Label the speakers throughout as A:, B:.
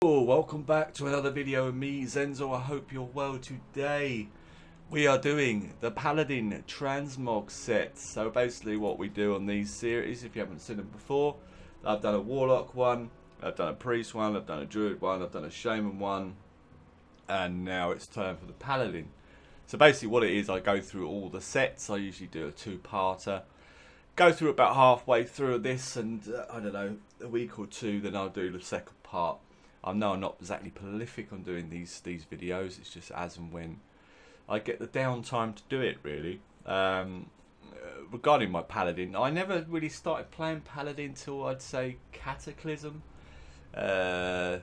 A: Welcome back to another video of me, Zenzul. I hope you're well today. We are doing the Paladin Transmog set. So basically what we do on these series, if you haven't seen them before, I've done a Warlock one, I've done a Priest one, I've done a Druid one, I've done a Shaman one, and now it's time for the Paladin. So basically what it is, I go through all the sets. I usually do a two-parter. Go through about halfway through this, and I don't know, a week or two, then I'll do the second part. I know I'm not exactly prolific on doing these videos. It's just as and when I get the downtime to do it, really. Regarding my Paladin, I never really started playing Paladin till I'd say Cataclysm. I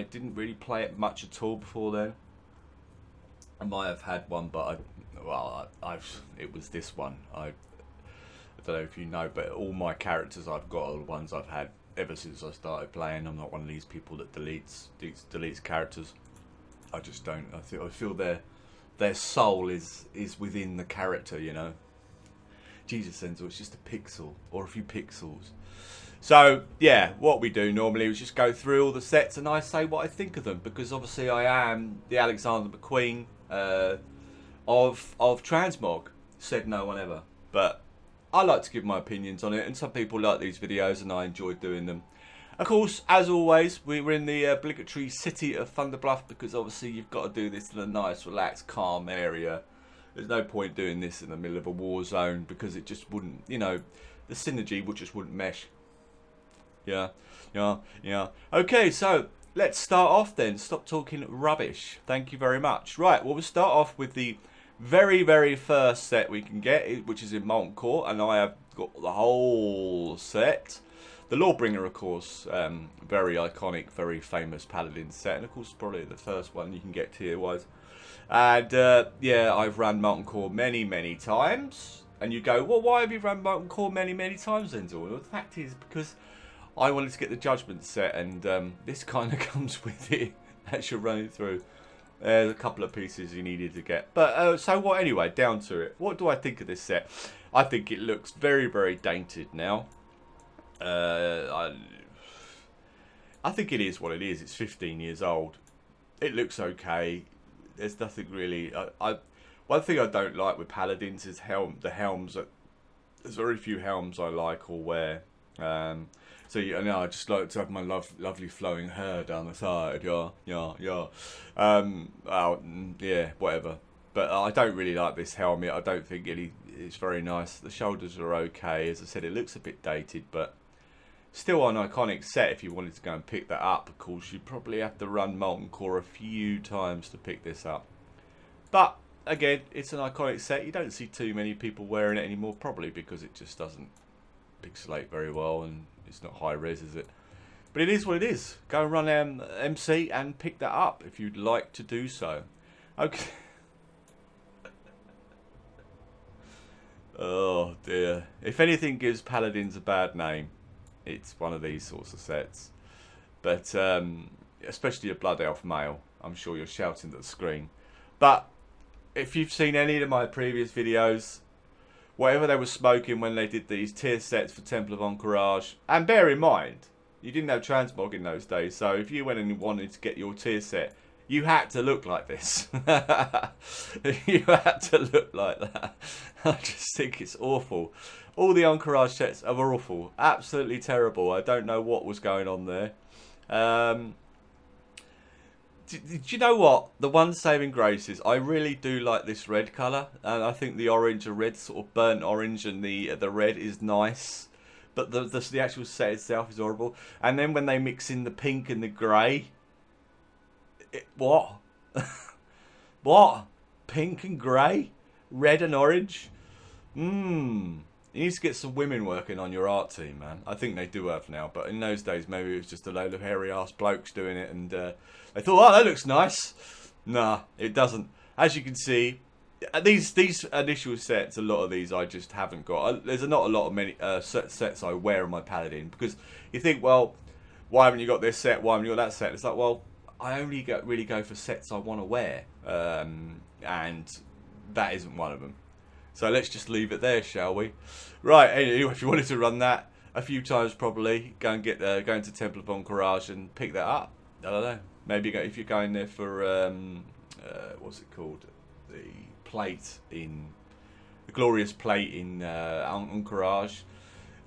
A: didn't really play it much at all before then. I might have had one, but it was this one. I don't know if you know, but all my characters I've got are the ones I've had ever since I started playing. I'm not one of these people that deletes characters. I just don't. I feel their soul is within the character, you know. Jesus, Zenzul, it's just a pixel or a few pixels. So yeah, what we do normally is just go through all the sets and I say what I think of them, because obviously I am the Alexander McQueen of Transmog. Said no one ever, but I like to give my opinions on it, and some people like these videos and I enjoy doing them. Of course, as always, we're in the obligatory city of Thunderbluff, because obviously you've got to do this in a nice, relaxed, calm area. There's no point doing this in the middle of a war zone, because it just wouldn't, you know, the synergy just wouldn't mesh. Yeah. Okay, so let's start off then. Stop talking rubbish. Thank you very much. Right, well, we'll start off with the very first set we can get, which is in Molten Core, and I have got the whole set. The Lawbringer, of course, very iconic, very famous Paladin set, and of course probably the first one you can get tier-wise. And yeah, I've run Molten Core many times. And you go, well, why have you run Molten Core many times, Zenzul? Well, the fact is because I wanted to get the Judgment set, and this kind of comes with it as you're running through. There's a couple of pieces you needed to get. But so what, anyway, down to it. What do I think of this set? I think it looks very dated now. I think it is what it is. It's 15 years old. It looks okay. There's nothing really... one thing I don't like with Paladins is the helms. There's very few helms I like or wear. So you know, I just like to have my lovely flowing hair down the side, yeah. Yeah, whatever. But I don't really like this helmet. I don't think it's very nice. The shoulders are okay. As I said, it looks a bit dated, but still an iconic set. If you wanted to go and pick that up, of course, you'd probably have to run Molten Core a few times to pick this up. But again, it's an iconic set. You don't see too many people wearing it anymore, probably because it just doesn't pixelate very well, and it's not high res, is it? But it is what it is. Go and run MC and pick that up if you'd like to do so. Okay. Oh dear. If anything gives Paladins a bad name, it's one of these sorts of sets. But especially a Blood Elf male. I'm sure you're shouting at the screen. But if you've seen any of my previous videos, whatever they were smoking when they did these tier sets for Temple of Ahn'Qiraj, and bear in mind, you didn't have transmog in those days, so if you went and wanted to get your tier set, you had to look like this. You had to look like that. I just think it's awful. All the Ahn'Qiraj sets are awful. Absolutely terrible. I don't know what was going on there. Do you know what? The one saving grace is I really do like this red colour, and I think the orange, a red sort of burnt orange, and the red is nice, but the actual set itself is horrible. And then when they mix in the pink and the grey, what? What? Pink and grey, red and orange. You need to get some women working on your art team, man. I think they do have now, but in those days maybe it was just a load of hairy ass blokes doing it, and they thought, oh, that looks nice. Nah, it doesn't. As you can see, these initial sets, a lot of these I just haven't got. There's not a lot of many sets I wear on my Paladin, because you think, well, why haven't you got this set? Why haven't you got that set? It's like, well, I only really go for sets I want to wear, and that isn't one of them. So let's just leave it there, shall we? Right, anyway, if you wanted to run that a few times, probably go and go into Temple of Ahn'Qiraj and pick that up. I don't know. Maybe if you're going there for what's it called, the plate in the glorious plate in Ahn'Qiraj,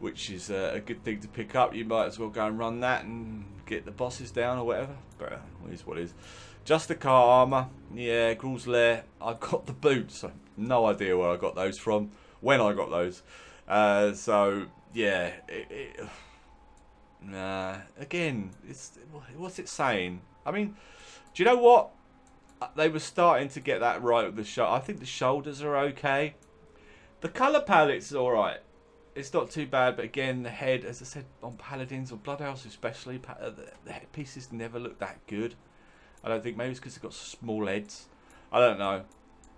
A: which is a good thing to pick up. You might as well go and run that and get the bosses down or whatever. But it is what it is. Just the car armor, yeah. Gruul's Lair. I've got the boots. No idea where I got those from. When I got those. So yeah. Nah. Again, what's it saying? I mean, do you know what? They were starting to get that right with the shoulder. I think the shoulders are okay. The colour palette's alright. It's not too bad, but again, the head, as I said, on Paladins or Bloodhouse especially, the headpieces never look that good. I don't think. Maybe it's because they've got small heads. I don't know.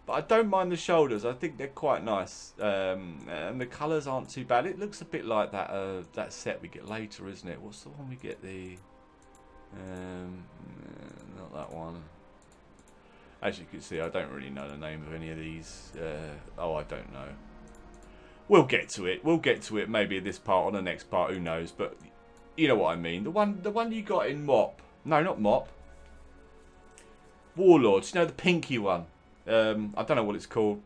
A: But I don't mind the shoulders. I think they're quite nice. And the colours aren't too bad. It looks a bit like that that set we get later, isn't it? What's the one we get? The not that one. As you can see, I don't really know the name of any of these. Oh, I don't know. We'll get to it. We'll get to it maybe in this part or the next part. Who knows? But you know what I mean. The one you got in Mop. No, not Mop. Warlords. You know, the pinky one. I don't know what it's called.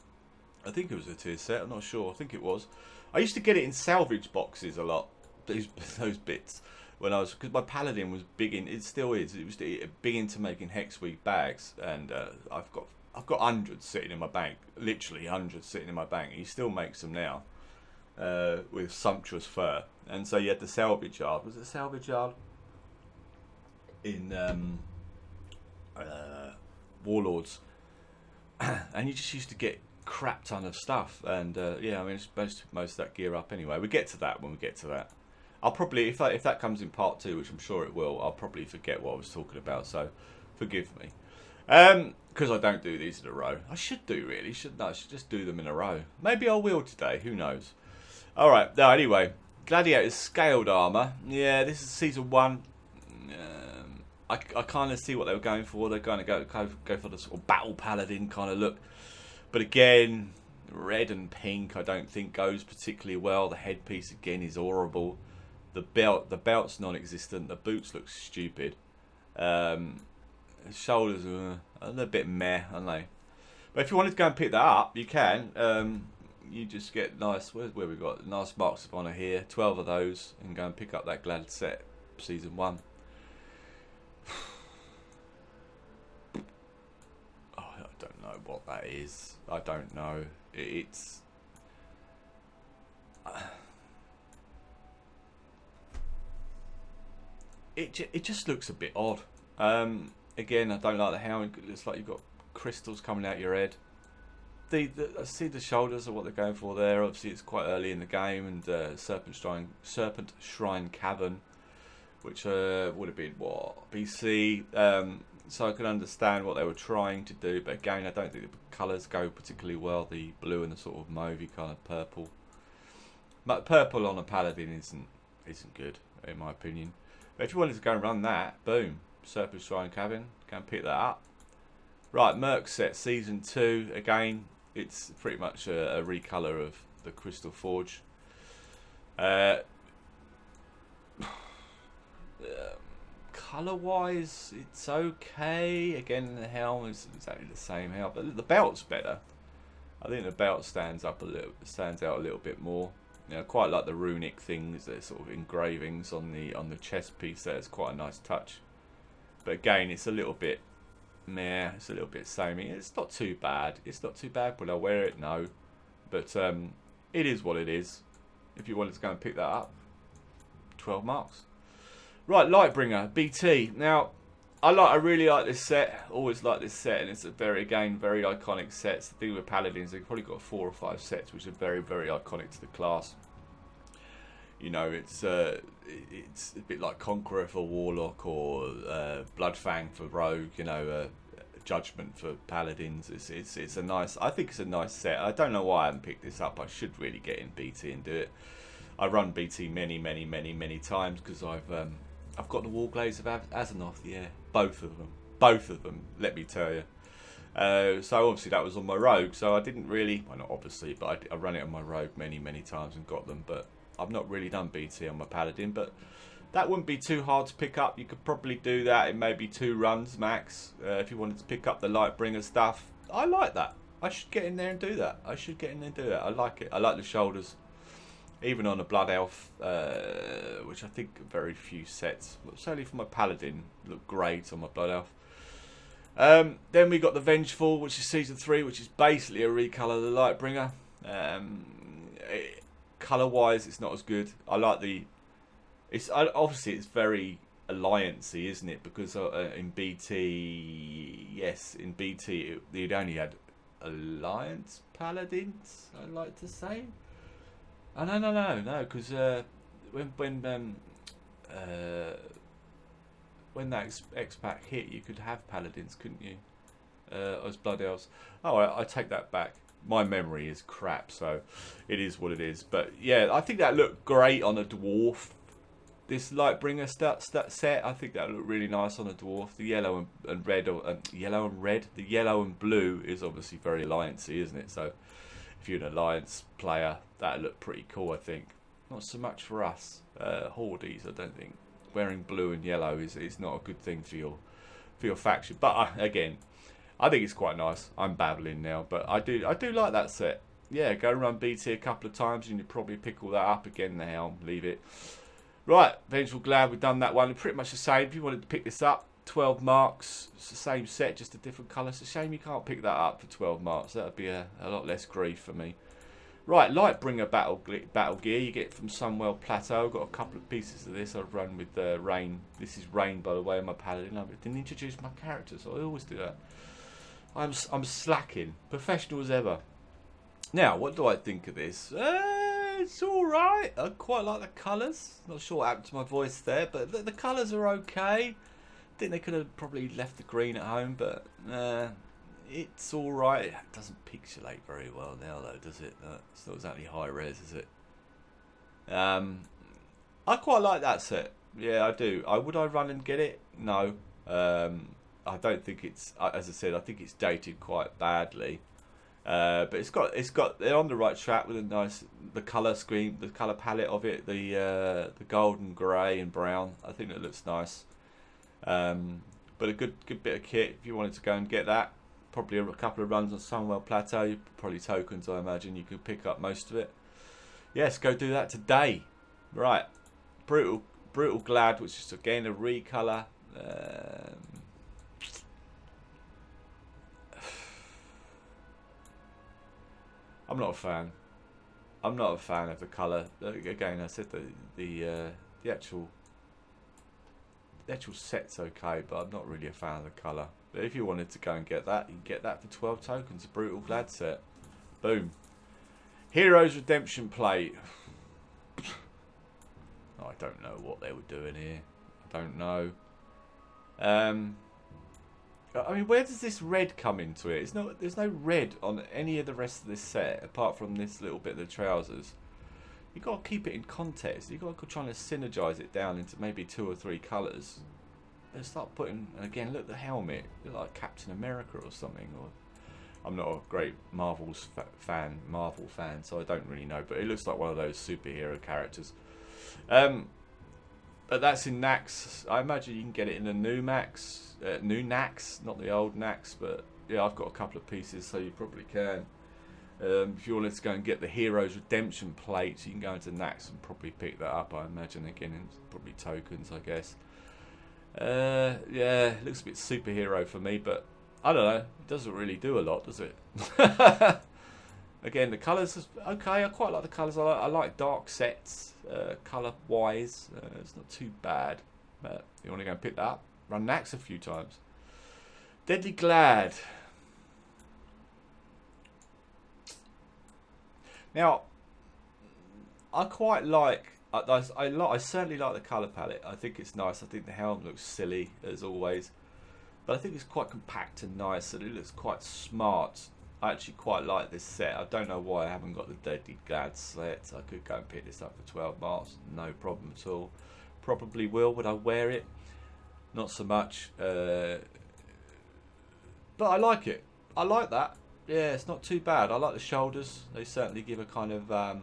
A: I think it was a tier set. I'm not sure. I think it was. I used to get it in salvage boxes a lot. Those bits. When I was, because my Paladin was big in, it still is. It was big into making Hexweek bags, and I've got hundreds sitting in my bank, literally hundreds sitting in my bank. He still makes them now, with sumptuous fur. And so you had the salvage yard. Was it salvage yard? In Warlords, and you just used to get crap ton of stuff. And yeah, I mean, it's most of that gear up anyway. We get to that when we get to that. I'll probably, if that comes in part 2, which I'm sure it will, I'll probably forget what I was talking about, so forgive me. Because I don't do these in a row. I should do, really, shouldn't I? I should just do them in a row. Maybe I will today, who knows. Alright, now anyway, Gladiator's scaled armour. Yeah, this is Season 1. I kind of see what they were going for. They're going to go for the sort of Battle Paladin kind of look. But again, red and pink I don't think goes particularly well. The headpiece, again, is horrible. The belt's non-existent. The boots look stupid. Shoulders are a little bit meh, aren't they? But if you wanted to go and pick that up, you can. You just get nice. Where we got nice marks of honour here. 12 of those, and go and pick up that Glad set, Season 1. Oh, I don't know what that is. I don't know. It's. It just looks a bit odd. Again, I don't like the helmet. It looks like you've got crystals coming out your head. I see the shoulders are what they're going for there. Obviously, it's quite early in the game, and Serpent Shrine Cavern, which would have been what, BC. So I can understand what they were trying to do, but again, I don't think the colours go particularly well. The blue and the sort of mauvey kind of purple. But purple on a Paladin isn't good, in my opinion. But if you wanted to go and run that, boom, Serpent Shrine Cavern, go and pick that up. Right, Merc set Season 2, again, it's pretty much a recolour of the Crystal Forge. Colour-wise, it's okay. Again, the helm is exactly the same helm, but the belt's better. I think the belt stands out a little bit more. You know, quite like the runic things, the sort of engravings on the chest piece there. It's quite a nice touch. But again, it's a little bit meh. It's a little bit samey. It's not too bad. It's not too bad. Will I wear it? No. But it is what it is. If you wanted to go and pick that up, 12 marks. Right, Lightbringer BT. Now, I really like this set. Always like this set, and it's a very iconic set. It's the thing with Paladins, they've probably got 4 or 5 sets which are very iconic to the class. You know, it's a bit like Conqueror for Warlock, or Bloodfang for Rogue. You know, Judgment for Paladins. It's a nice. I think it's a nice set. I don't know why I haven't picked this up. I should really get in BT and do it. I run BT many times because I've got the Warglaives of Ahn'Qiraj, yeah, both of them, let me tell you. So obviously that was on my Rogue, so I didn't really, well, not obviously, but I run it on my Rogue many times and got them, but I've not really done BT on my Paladin. But That wouldn't be too hard to pick up. You could probably do that in maybe 2 runs max if you wanted to pick up the Lightbringer stuff. I like that. I should get in there and do that. I should get in there and do that. I like it. I like the shoulders. Even on a Blood Elf, which I think very few sets, certainly for my Paladin, look great on my Blood Elf. Then we got the Vengeful, which is Season 3, which is basically a recolour of the Lightbringer. Colour-wise, it's not as good. I like the... obviously, it's very alliance-y, isn't it? Because in BT... Yes, in BT, you'd only had Alliance Paladins, I'd like to say. Oh, no, because when that X-Pack hit, you could have Paladins, couldn't you? As Blood Elves. Oh, I take that back. My memory is crap, so it is what it is. But yeah, I think that looked great on a Dwarf. This Lightbringer set, I think that looked really nice on a Dwarf. The yellow and red, yellow and red. The yellow and blue is obviously very alliance-y, isn't it? So if you're an alliance player, that looked pretty cool, I think. Not so much for us Hordes, I don't think. Wearing blue and yellow is not a good thing for your faction. But again, I think it's quite nice. I'm babbling now, but I do like that set. Yeah, go run BT a couple of times and you probably pick all that up again. The helm, leave it. Right, Vengeful Glad, we've done that one. Pretty much the same. If you wanted to pick this up, 12 marks. It's the same set, just a different colour. It's a shame you can't pick that up for 12 marks. That would be a lot less grief for me. Right, Lightbringer battle gear you get from Sunwell Plateau. I've got a couple of pieces of this. I've run with Rain. This is Rain, by the way, my Paladin. I didn't introduce my characters. So I always do that. I'm slacking. Professional as ever. Now, what do I think of this? It's alright. I quite like the colours. Not sure what happened to my voice there, but the colours are okay. I think they could have probably left the green at home, but it's alright. It doesn't pixelate very well now, though, does it? It's not exactly high res, is it? I quite like that set. Yeah, I do. Would I run and get it? No. I don't think it's, as I said, I think it's dated quite badly. But they're on the right track with a nice, the colour scheme, the colour palette of it, the golden, grey and brown. I think it looks nice. But a good bit of kit if you wanted to go and get that. Probably a couple of runs on Sunwell Plateau, probably tokens, I imagine. You could pick up most of it. Yes, go do that today. Right, Brutal Glad, which is again a recolour. I'm not a fan. I'm not a fan of the colour. Again, I said the actual set's okay, but I'm not really a fan of the colour. But if you wanted to go and get that, you can get that for 12 tokens. A Brutal Glad set. Boom. Heroes Redemption plate. Oh, I don't know what they were doing here. I don't know. I mean, where does this red come into it? There's no red on any of the rest of this set, apart from this little bit of the trousers. You've got to keep it in context. You've got to try and synergize it down into maybe 2 or 3 colours. Then start putting, and again, look at the helmet. Look like Captain America or something. Or I'm not a great Marvel fan, so I don't really know. But it looks like one of those superhero characters. But that's in Nax. I imagine you can get it in the new Nax, not the old Nax. But yeah, I've got a couple of pieces, so you probably can. If you wanted to go and get the Heroes Redemption plate, you can go into Nax and probably pick that up. I imagine again, it's probably tokens, I guess. Yeah, it looks a bit superhero for me, but I don't know. It doesn't really do a lot, does it? Again, the colours, okay. I quite like the colours. I like dark sets, colour-wise. It's not too bad. But you want to go and pick that up, run Nax a few times. Deadly Glad. Now, I quite like. I certainly like the colour palette. I think it's nice. I think the helm looks silly as always, but I think it's quite compact and nice, and it looks quite smart. I actually quite like this set. I don't know why I haven't got the Deadly Glad set. I could go and pick this up for 12 marks, no problem at all. Probably will. Would I wear it? Not so much. But I like it. I like that. Yeah, it's not too bad. I like the shoulders. They certainly give a kind of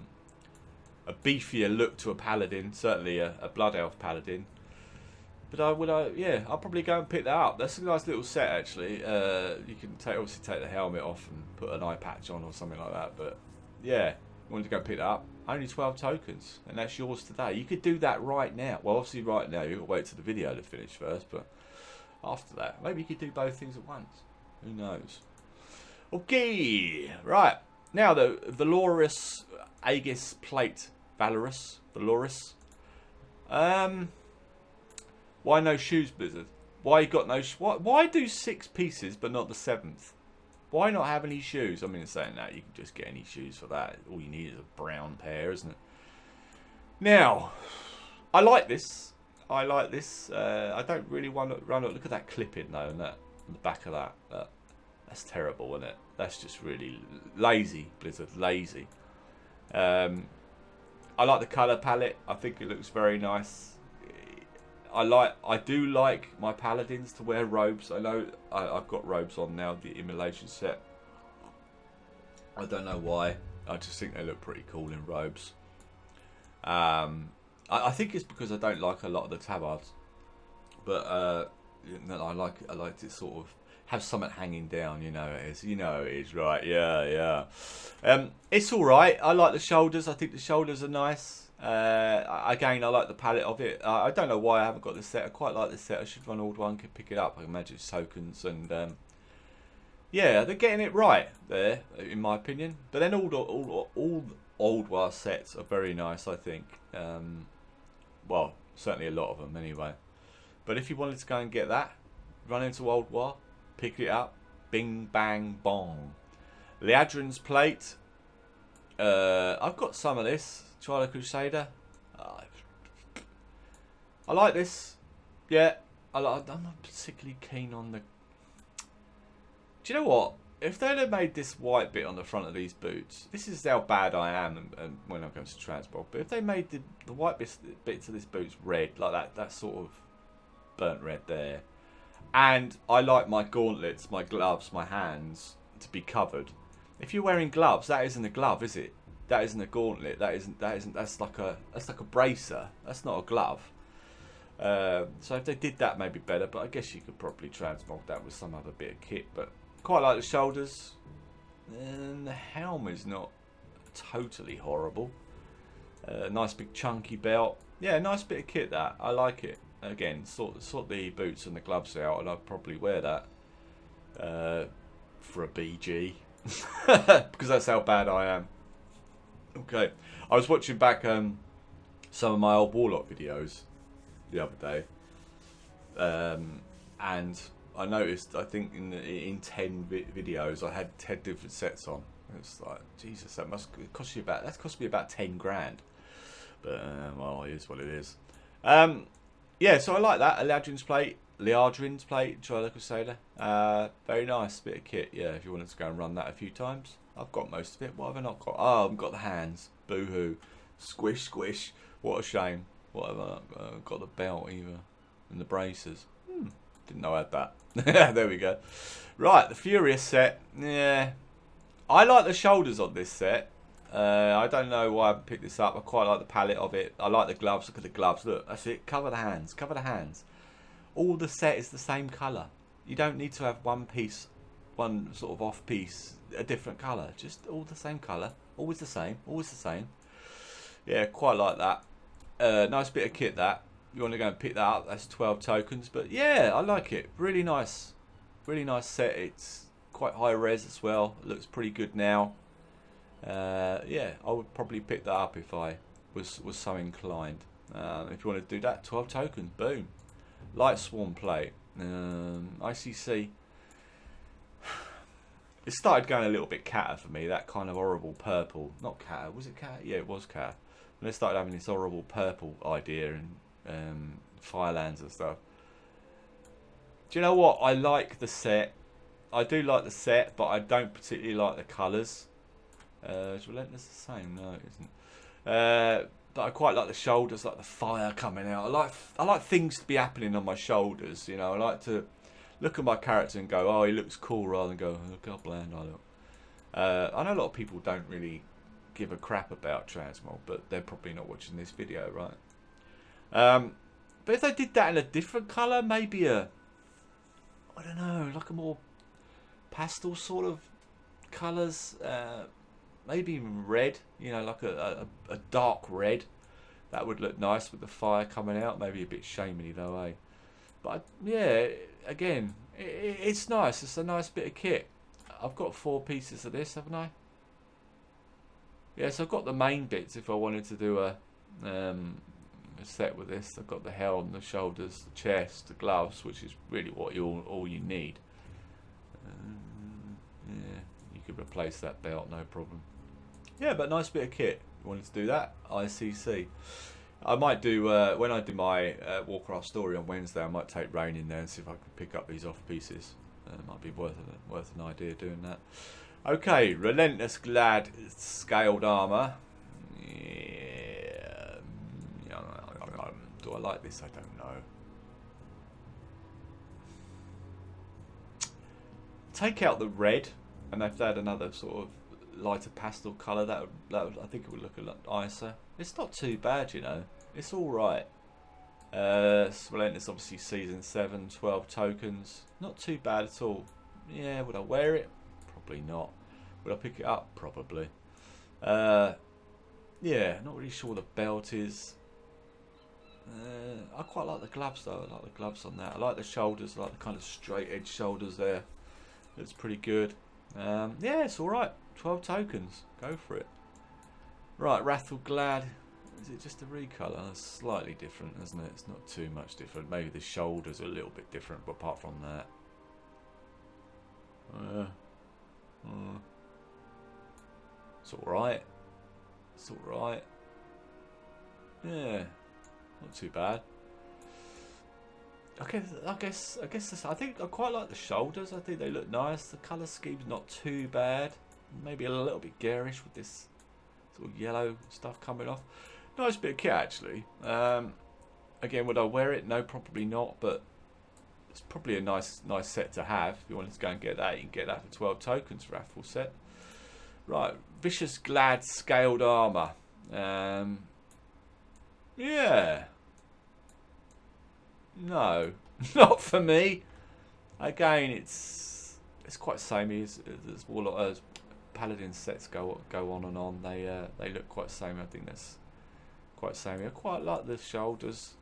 A: a beefier look to a paladin, certainly a blood elf paladin. But yeah, I'll probably go and pick that up. That's a nice little set actually. You can obviously take the helmet off and put an eye patch on or something like that. But yeah, wanted to go pick that up. Only 12 tokens, and that's yours today. You could do that right now. Well, obviously right now you've got to wait till the video to finish first, but after that, maybe you could do both things at once. Who knows? Okay, right. Now the Valorous Aegis Plate. Valorous. Why no shoes, Blizzard? Why you got no... Why do 6 pieces but not the 7th? Why not have any shoes? I mean, saying that, you can just get any shoes for that. All you need is a brown pair, isn't it? Now, I like this. I don't really want to run it. Look at that clipping, though, and that on the back of that. That's terrible, isn't it? That's just really lazy, Blizzard. Lazy. I like the colour palette. I think it looks very nice. I do like my paladins to wear robes. I know I've got robes on now, the immolation set. I don't know why. I just think they look pretty cool in robes. I think it's because I don't like a lot of the tabards, but I like to sort of have something hanging down. You know it is, right? Yeah. It's all right. I like the shoulders. I think the shoulders are nice. Again, I like the palette of it. I don't know why I haven't got this set. I quite like this set. I should run Old One, could pick it up. I imagine it's tokens, and yeah, they're getting it right there, in my opinion. But then all Old War sets are very nice, I think. Well, certainly a lot of them anyway. But if you wanted to go and get that, run into Old War, pick it up, bing bang bong. Liadrin's Plate. I've got some of this. Trial Crusader. I like this. Yeah, I'm not particularly keen on the... Do you know what? If they'd have made this white bit on the front of these boots, this is how bad I am and when I'm going to Transmog, but if they made the white bits of this boots red, like that sort of burnt red there, and I like my gauntlets, my gloves, my hands to be covered. If you're wearing gloves, that isn't a glove, is it? That isn't a gauntlet. That's like a bracer. That's not a glove. So if they did that, maybe better. But I guess you could probably transmog that with some other bit of kit. But quite like the shoulders, and the helm is not totally horrible. Nice big chunky belt. Yeah, nice bit of kit that. I like it. Again, sort the boots and the gloves out, and I'd probably wear that for a BG because that's how bad I am. Okay, I was watching back some of my old Warlock videos the other day, and I noticed, I think in 10 videos I had 10 different sets on. It's like, Jesus, that cost me about 10 grand. But well, it is what it is. Yeah, so I like that. Liadrin's Plate, Trial Crusader. Very nice bit of kit. Yeah, if you wanted to go and run that a few times. I've got most of it. What have I not got? Oh, I haven't got the hands. Boo-hoo. Squish, squish. What a shame. What have I not got? The belt either. And the braces. Didn't know I had that. There we go. Right, the Furious set. Yeah. I like the shoulders on this set. I don't know why I haven't picked this up. I quite like the palette of it. I like the gloves. Look at the gloves. Look, that's it. Cover the hands. Cover the hands. All the set is the same colour. You don't need to have one piece, one sort of off piece, a different colour. Just all the same colour. Always the same. Always the same. Yeah, quite like that. Nice bit of kit that. You want to go and pick that up. That's 12 tokens. But yeah, I like it. Really nice. Really nice set. It's quite high res as well. It looks pretty good now. Yeah, I would probably pick that up if I was so inclined. If you want to do that, 12 tokens. Boom. Light Swarm Plate. ICC. It started going a little bit catter for me. That kind of horrible purple. Not catter. Was it catter? Yeah, it was catter. And they started having this horrible purple idea and Firelands and stuff. Do you know what? I like the set. I do like the set, but I don't particularly like the colours. Is Relentless the same? No, it isn't. But I quite like the shoulders, like the fire coming out. I like things to be happening on my shoulders. You know, I like to look at my character and go, "Oh, he looks cool," rather than go, "Look how bland I look." I know a lot of people don't really give a crap about Transmog, but they're probably not watching this video, right? But if they did that in a different colour, maybe I don't know, like a more pastel sort of colours, maybe even red, you know, like a dark red. That would look nice with the fire coming out. Maybe a bit shamey though, eh? But yeah, again, it's nice. It's a nice bit of kit. I've got 4 pieces of this, haven't I? Yeah, so I've got the main bits if I wanted to do a set with this. I've got the helm, the shoulders, the chest, the gloves, which is really what all you need. Yeah, you could replace that belt, no problem. Yeah, but nice bit of kit. You wanted to do that? ICC. I might do when I do my Warcraft story on Wednesday. I might take Rain in there and see if I can pick up these off pieces. It might be worth an idea doing that. Okay, Relentless Glad Scaled Armour. Yeah. Do I like this? I don't know. Take out the red, and if they had another sort of lighter pastel colour, that would, I think it would look a lot nicer. It's not too bad, you know. It's all right. Relentless, obviously season 7, 12 tokens. Not too bad at all. Yeah, would I wear it? Probably not. Would I pick it up? Probably. Yeah, not really sure what the belt is. I quite like the gloves though. I like the gloves on that. I like the shoulders. I like the kind of straight edge shoulders there. It's pretty good. Yeah, it's alright. 12 tokens. Go for it. Right, Wrathful Glad. Is it just a recolour? It's slightly different, isn't it? It's not too much different. Maybe the shoulders are a little bit different, but apart from that. It's alright. It's alright. Yeah. Not too bad. Okay, I guess this, I think I quite like the shoulders. I think they look nice. The colour scheme's not too bad. Maybe a little bit garish with this sort of yellow stuff coming off. Nice bit of kit actually. Again, would I wear it? No, probably not. But it's probably a nice set to have. If you wanted to go and get that, you can get that for 12 tokens for raffle set. Right, Vicious Glad Scaled Armour. Yeah. No, not for me. Again, it's quite samey. As Warlock, Paladin sets go on and on. They look quite samey. I think that's quite samey. I quite like the shoulders.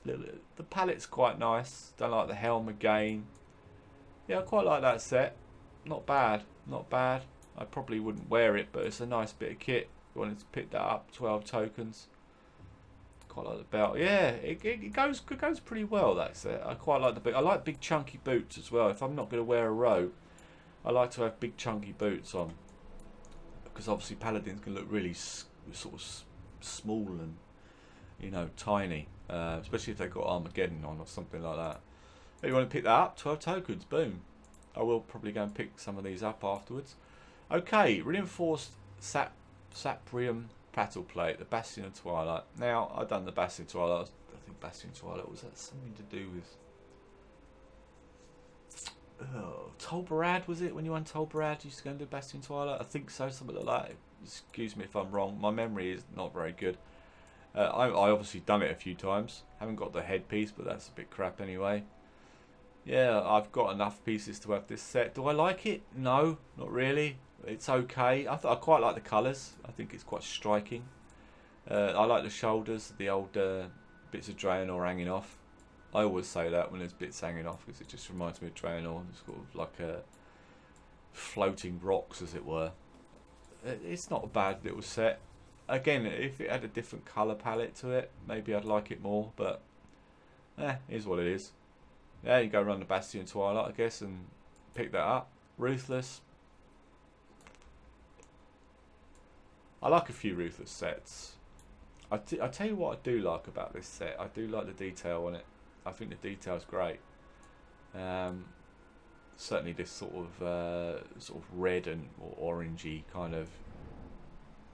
A: The palette's quite nice. Don't like the helm again. Yeah, I quite like that set. Not bad. Not bad. I probably wouldn't wear it, but it's a nice bit of kit. If you wanted to pick that up, 12 tokens. Quite like the belt. Yeah, it goes pretty well, that set. I quite like the boot. I like big chunky boots as well. If I'm not going to wear a robe, I like to have big chunky boots on, because obviously paladins can look really sort of small and, you know, tiny, especially if they've got Armageddon on or something like that. If you want to pick that up, 12 tokens, boom. I will probably go and pick some of these up afterwards. Okay, reinforced Saprium Prattle Plate, the Bastion of Twilight. Now, I've done the Bastion of Twilight. I think Bastion of Twilight, was that something to do with Tolbarad, was it? When you won Tolbarad, you used to go and do Bastion of Twilight? I think so, something like that. Excuse me if I'm wrong. My memory is not very good. I obviously done it a few times. Haven't got the headpiece, but that's a bit crap anyway. Yeah, I've got enough pieces to have this set. Do I like it? No, not really. It's okay. I quite like the colours. I think it's quite striking. I like the shoulders, the old bits of Draenor hanging off. I always say that when there's bits hanging off, because it just reminds me of Draenor. It's sort of like floating rocks, as it were. It's not a bad little set. Again, if it had a different colour palette to it, maybe I'd like it more, but here's what it is. Yeah, you go run the Bastion Twilight, I guess, and pick that up. Ruthless. I like a few Ruthless sets. I tell you what I do like about this set. I do like the detail on it. I think the detail's great. Certainly this sort of red and or orangey kind of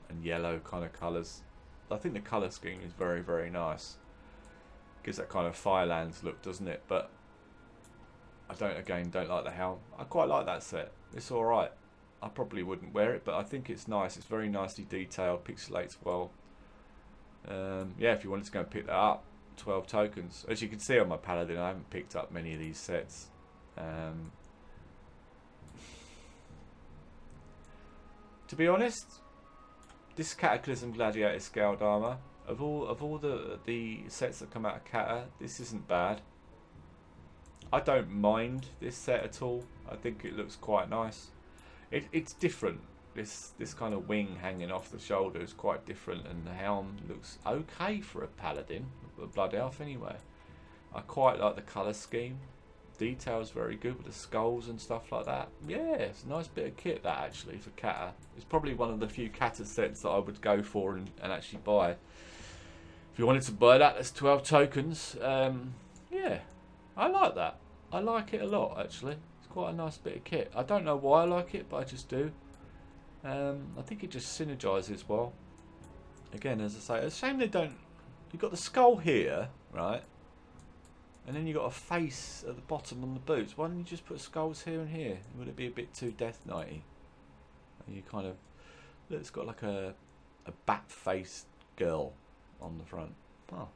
A: and yellow kind of colours. I think the colour scheme is very, very nice. Gives that kind of Firelands look, doesn't it? But I don't like the helm. I quite like that set. It's alright. I probably wouldn't wear it, but I think it's nice. It's very nicely detailed, pixelates well. Yeah, if you wanted to go and pick that up, 12 tokens. As you can see on my Paladin, I haven't picked up many of these sets. To be honest, this Cataclysm Gladiator scaled armor, of all the sets that come out of Cata, this isn't bad. I don't mind this set at all. I think it looks quite nice. It's different. This kind of wing hanging off the shoulder is quite different, and the helm looks okay for a Paladin, a Blood Elf anyway. I quite like the colour scheme. Detail's very good with the skulls and stuff like that. Yeah, it's a nice bit of kit that actually for Cata. It's probably one of the few Cata sets that I would go for and actually buy. If you wanted to buy that, that's 12 tokens. Yeah, I like that. I like it a lot actually. It's quite a nice bit of kit. I don't know why I like it, but I just do. I think it just synergises well. Again, as I say, it's a shame they don't. You've got the skull here, right? And then you've got a face at the bottom on the boots. Why don't you just put skulls here and here? Would it be a bit too Death Knighty? And you kind of look, it's got like a bat-faced girl on the front. Oh,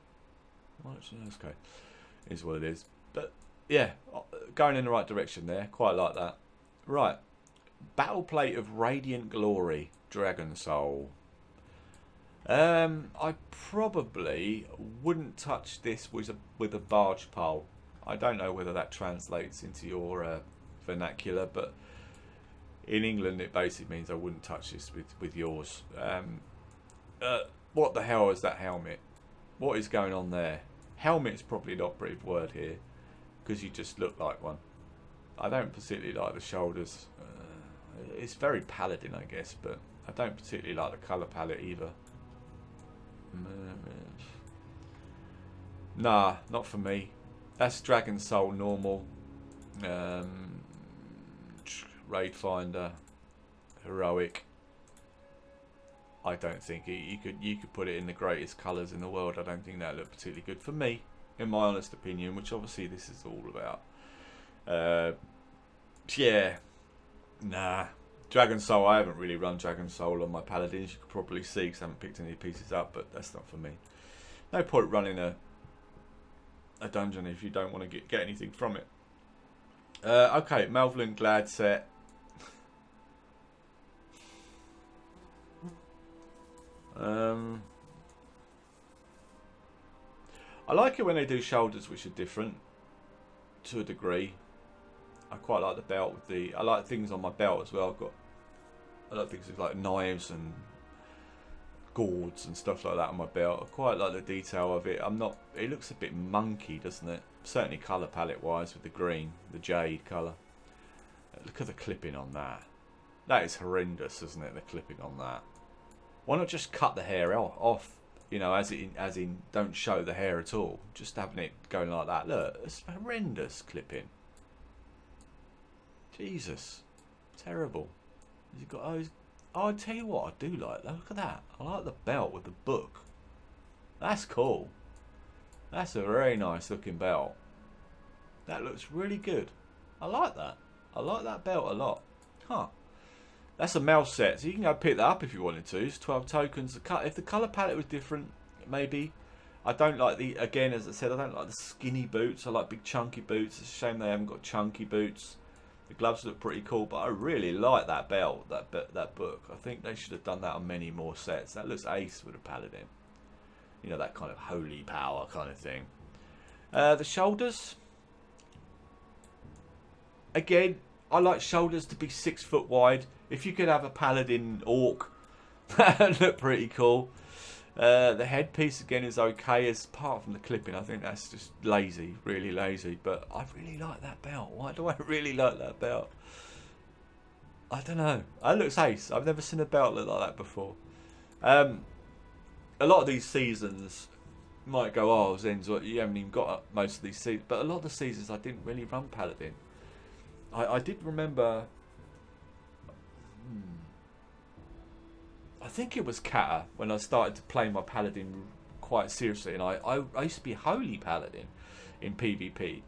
A: well, actually, that's okay. Is what it is. But yeah, going in the right direction there. Quite like that. Right. Battle plate of Radiant Glory, Dragon Soul. I probably wouldn't touch this with a barge pole. I don't know whether that translates into your vernacular, but in England it basically means I wouldn't touch this with yours. What the hell is that helmet? What is going on there? Helmet is probably an operative word here, because you just look like one. I don't particularly like the shoulders. It's very Paladin, I guess, but I don't particularly like the colour palette either. Nah, not for me. That's Dragon Soul normal. Raid Finder, heroic. I don't think you could put it in the greatest colours in the world. I don't think that looked particularly good for me, in my honest opinion. Which obviously this is all about. Yeah. Nah. Dragon Soul, I haven't really run Dragon Soul on my Paladins. You could probably see because I haven't picked any pieces up, but that's not for me. No point running a dungeon if you don't want to get anything from it. Okay, Malvern Glad set. I like it when they do shoulders which are different to a degree. I quite like the belt with the. I like things on my belt as well. I like things like knives and gourds and stuff like that on my belt. I quite like the detail of it. It looks a bit monkey, doesn't it? Certainly colour palette wise with the green, the jade colour. Look at the clipping on that. That is horrendous, isn't it? The clipping on that. Why not just cut the hair off? You know, as in don't show the hair at all. Just having it going like that. Look, it's horrendous clipping. Jesus, terrible. You've got oh, I tell you what, I do like. Look at that. I like the belt with the book. That's cool. That's a very nice looking belt. That looks really good. I like that. I like that belt a lot. Huh. That's a mouse set, so you can go pick that up if you wanted to. It's 12 tokens. If the colour palette was different, maybe. I don't like the, again, as I said, I don't like the skinny boots. I like big chunky boots. It's a shame they haven't got chunky boots. The gloves look pretty cool, but I really like that belt, that book. I think they should have done that on many more sets. That looks ace with a Paladin. You know, that kind of holy power kind of thing. The shoulders. Again, I like shoulders to be 6 foot wide. If you could have a Paladin orc, that would look pretty cool. The headpiece again is okay, apart from the clipping. I think that's just lazy, really lazy. But I really like that belt. Why do I really like that belt? I don't know. It looks ace. I've never seen a belt look like that before. A lot of these seasons might go, oh, Zenzul, you haven't even got most of these seasons. But a lot of the seasons I didn't really run Paladin. I did remember. I think it was Cata when I started to play my Paladin quite seriously, and I used to be Holy Paladin in PvP.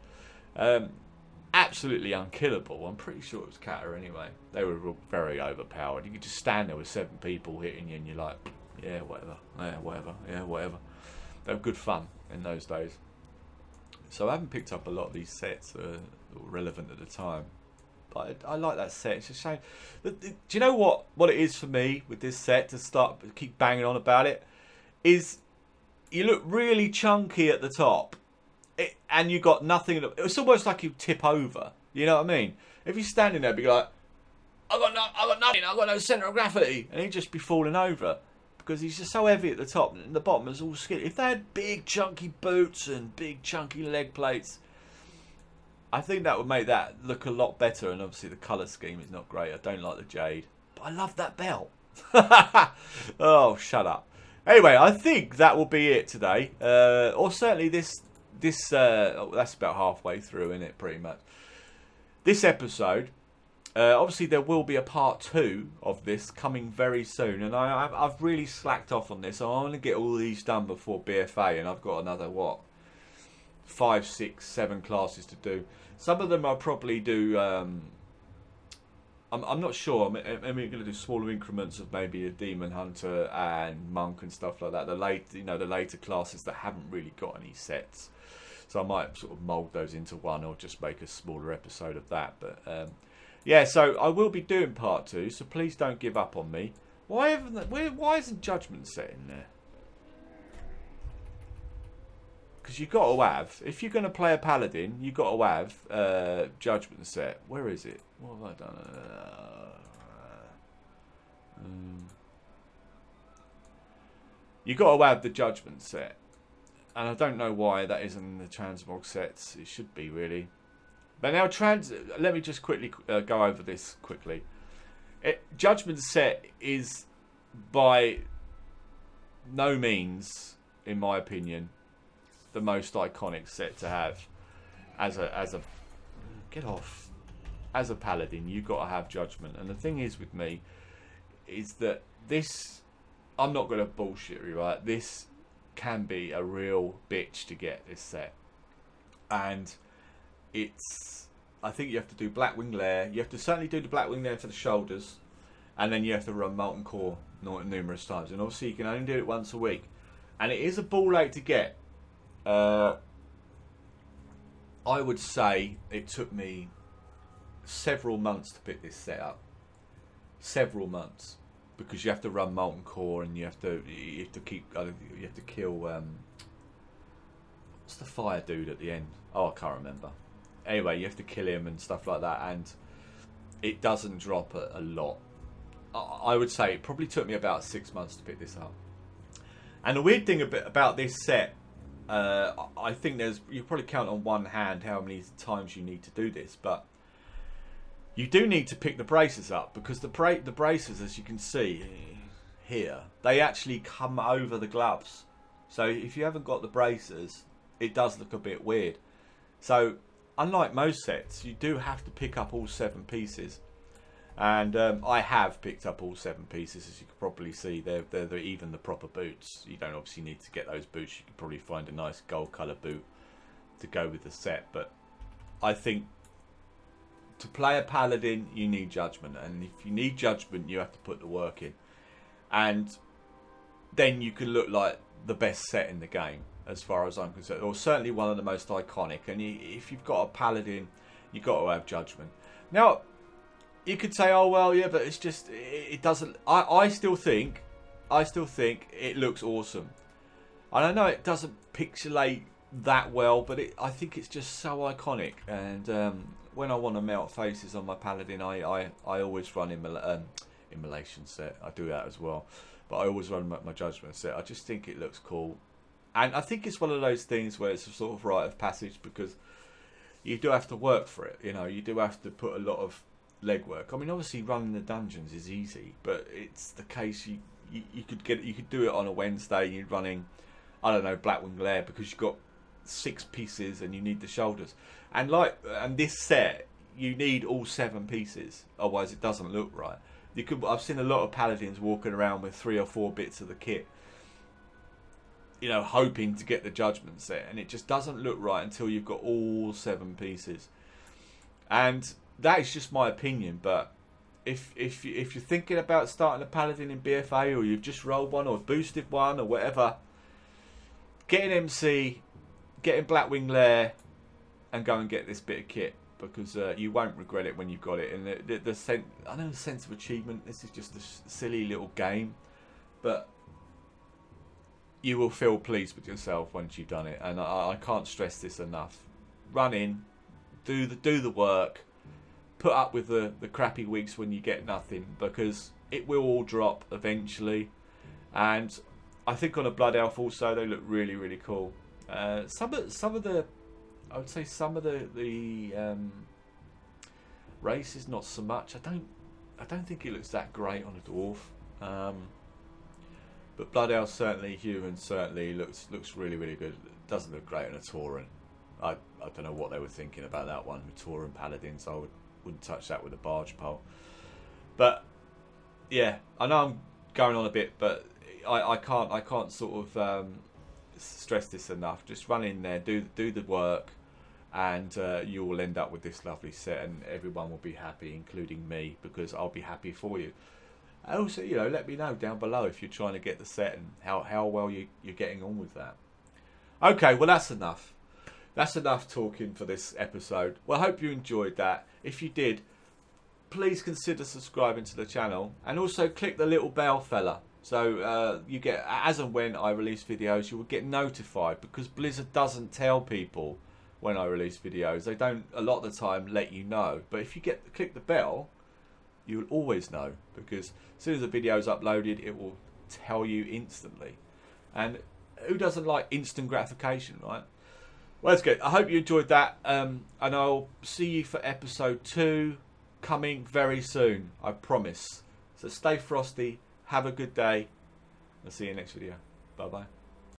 A: absolutely unkillable. I'm pretty sure it was Kata anyway. They were very overpowered. You could just stand there with 7 people hitting you and you're like, yeah, whatever, yeah, whatever, yeah, whatever. They were good fun in those days. So I haven't picked up a lot of these sets that were relevant at the time. But I like that set. It's a shame. Do you know what it is for me with this set, to keep banging on about it, is you look really chunky at the top. And you got nothing. It's almost like you tip over. You know what I mean? If you're standing there, be like, I got nothing. I got no centre of gravity, and he'd just be falling over because he's just so heavy at the top, and the bottom is all skinny. If they had big chunky boots and big chunky leg plates, I think that would make that look a lot better. And obviously the colour scheme is not great. I don't like the jade, but I love that belt. Oh, shut up. Anyway, I think that will be it today, or certainly this. That's about halfway through, isn't it, pretty much. This episode, obviously there will be a part 2 of this coming very soon, and I've really slacked off on this. I want to get all these done before BFA, and I've got another, 5, 6, 7 classes to do. Some of them I'll probably do, I'm not sure. I'm going to do smaller increments of maybe a Demon Hunter and Monk and stuff like that. The later classes that haven't really got any sets. So I might sort of mould those into one, or just make a smaller episode of that. But yeah, so I will be doing part 2. So please don't give up on me. Why isn't Judgment set in there? Because you've got to have, if you're going to play a Paladin, you've got to have Judgment set. Where is it? What have I done? You've got to have the Judgment set. And I don't know why that isn't in the transmog sets. It should be, really. But now, let me just quickly go over this quickly. Judgment set is by no means, in my opinion, the most iconic set to have. As a get off. As a Paladin, you've got to have Judgment. And the thing is with me, is that this, I'm not going to bullshit you, right? This can be a real bitch to get this set, and I think you have to do Blackwing Lair. You have to certainly do the Blackwing Lair for the shoulders, and then you have to run Molten Core numerous times, and obviously you can only do it once a week, and it is a ball ache to get. I would say it took me several months to pick this set up. Several months. Because you have to run Molten Core, and you have to kill what's the fire dude at the end? Oh, I can't remember. Anyway, you have to kill him and stuff like that, and it doesn't drop a lot. I would say it probably took me about 6 months to pick this up. And the weird thing about this set, I think you probably count on one hand how many times you need to do this, but you do need to pick the braces up, because the braces, as you can see here, they actually come over the gloves. So if you haven't got the braces, it does look a bit weird. So unlike most sets, you do have to pick up all 7 pieces. And I have picked up all 7 pieces, as you can probably see. They're even the proper boots. You don't obviously need to get those boots. You can probably find a nice gold colour boot to go with the set. But I think to play a Paladin, you need Judgment, and if you need Judgment, you have to put the work in, and then you can look like the best set in the game, as far as I'm concerned, or certainly one of the most iconic. And if you've got a Paladin, you've got to have Judgment. Now, you could say, oh well, yeah, but it's just, it doesn't. I still think it looks awesome, and I know it doesn't pixelate that well, but I think it's just so iconic. And when I want to melt faces on my Paladin, I always run immolation set. I do that as well, but I always run my Judgment set. I just think it looks cool, and I think it's one of those things where it's a sort of rite of passage, because you do have to work for it. You know, you do have to put a lot of legwork. I mean, obviously running the dungeons is easy, but it's the case you could do it on a Wednesday. You're running, I don't know, Blackwing Lair, because you've got 6 pieces and you need the shoulders, and this set you need all 7 pieces, otherwise it doesn't look right. I've seen a lot of Paladins walking around with 3 or 4 bits of the kit, you know, hoping to get the Judgment set, and it just doesn't look right until you've got all 7 pieces. And that is just my opinion, but if you're thinking about starting a Paladin in BFA, or you've just rolled one or boosted one or whatever, get an MC, get in Blackwing Lair, and go and get this bit of kit, because you won't regret it when you've got it. And I know the sense of achievement. This is just a silly little game, but you will feel pleased with yourself once you've done it. And I can't stress this enough. Run in, do the work. Put up with the crappy weeks when you get nothing, because it will all drop eventually. And I think on a Blood Elf also, they look really, really cool. Some of the I would say some of the races not so much. I don't think it looks that great on a dwarf. But Blood Elf certainly, human certainly looks really, really good. It doesn't look great on a Tauren. I don't know what they were thinking about that one with Tauren Paladins. I wouldn't touch that with a barge pole. But yeah, I know I'm going on a bit, but I can't sort of stress this enough. Just run in there, do the work, and you will end up with this lovely set, and everyone will be happy, including me, because I'll be happy for you. Also, you know, let me know down below if you're trying to get the set and how well you're getting on with that. Okay, well that's enough. That's enough talking for this episode. Well, I hope you enjoyed that. If you did, please consider subscribing to the channel, and also click the little bell fella, so you get, as and when I release videos, you will get notified, because Blizzard doesn't tell people when I release videos. They don't a lot of the time let you know, but if you click the bell, you will always know, because as soon as the video is uploaded, it will tell you instantly. And who doesn't like instant gratification, right? Well, that's good. I hope you enjoyed that, and I'll see you for episode 2 coming very soon, I promise. So stay frosty, have a good day. I'll see you next video. Bye bye.